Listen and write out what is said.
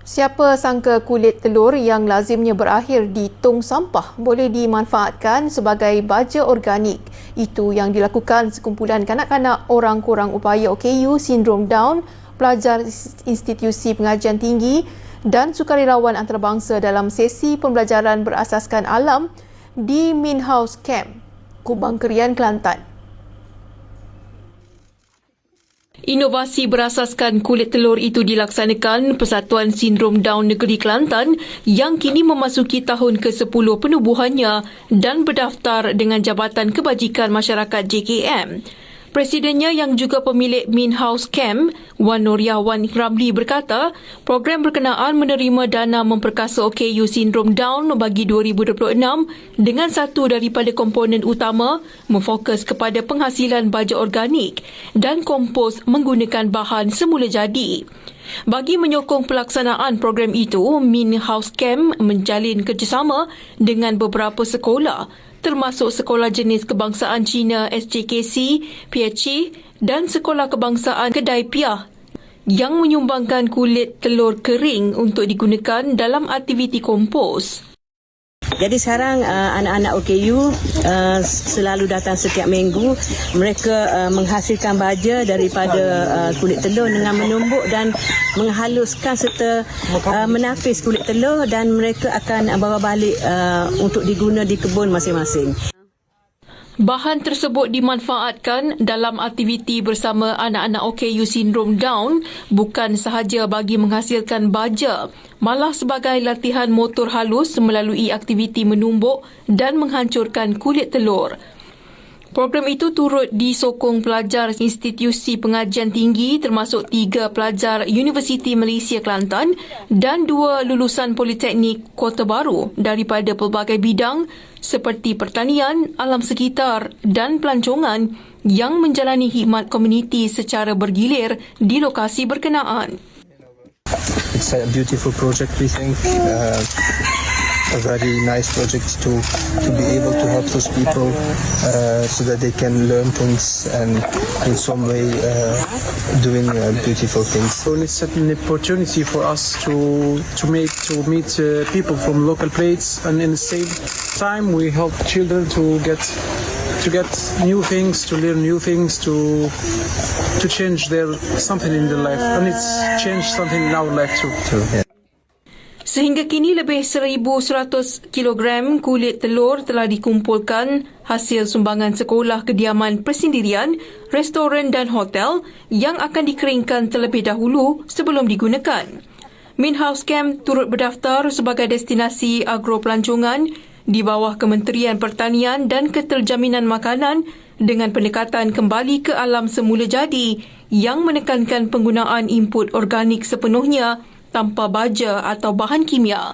Siapa sangka kulit telur yang lazimnya berakhir di tong sampah boleh dimanfaatkan sebagai baja organik. Itu yang dilakukan sekumpulan kanak-kanak orang kurang upaya OKU Sindrom Down, pelajar institusi pengajian tinggi dan sukarelawan antarabangsa dalam sesi pembelajaran berasaskan alam di Min House Camp, Kubang Kerian, Kelantan. Inovasi berasaskan kulit telur itu dilaksanakan Persatuan Sindrom Down Negeri Kelantan yang kini memasuki tahun ke-10 penubuhannya dan berdaftar dengan Jabatan Kebajikan Masyarakat JKM. Presidennya yang juga pemilik Min House Camp, Wan Noriah Wan Ramli berkata, program berkenaan menerima dana memperkasa OKU Sindrom Down bagi 2026 dengan satu daripada komponen utama memfokus kepada penghasilan baja organik dan kompos menggunakan bahan semula jadi. Bagi menyokong pelaksanaan program itu, Min House Camp menjalin kerjasama dengan beberapa sekolah termasuk Sekolah Jenis Kebangsaan Cina SJKC, PHC dan Sekolah Kebangsaan Kedai Piah yang menyumbangkan kulit telur kering untuk digunakan dalam aktiviti kompos. Jadi sekarang anak-anak OKU selalu datang setiap minggu. Mereka menghasilkan baja daripada kulit telur dengan menumbuk dan menghaluskan serta menapis kulit telur dan mereka akan bawa balik untuk diguna di kebun masing-masing. Bahan tersebut dimanfaatkan dalam aktiviti bersama anak-anak OKU Sindrom Down bukan sahaja bagi menghasilkan baja, malah sebagai latihan motor halus melalui aktiviti menumbuk dan menghancurkan kulit telur. Program itu turut disokong pelajar institusi pengajian tinggi termasuk 3 pelajar Universiti Malaysia Kelantan dan 2 lulusan Politeknik Kota Baru daripada pelbagai bidang seperti pertanian, alam sekitar dan pelancongan yang menjalani khidmat komuniti secara bergilir di lokasi berkenaan. It's a beautiful project, we think. A very nice project to be able to help those people so that they can learn things and in some way doing beautiful things. So it's an opportunity for us to meet people from local places, and in the same time we help children to get new things, to learn new things, to change something in their life, and it's changed something in our life too. Sehingga kini lebih 1,100 kilogram kulit telur telah dikumpulkan hasil sumbangan sekolah kediaman persendirian, restoran dan hotel yang akan dikeringkan terlebih dahulu sebelum digunakan. Min House Camp turut berdaftar sebagai destinasi agropelancongan di bawah Kementerian Pertanian dan Keterjaminan Makanan dengan pendekatan kembali ke alam semula jadi yang menekankan penggunaan input organik sepenuhnya tanpa baja atau bahan kimia.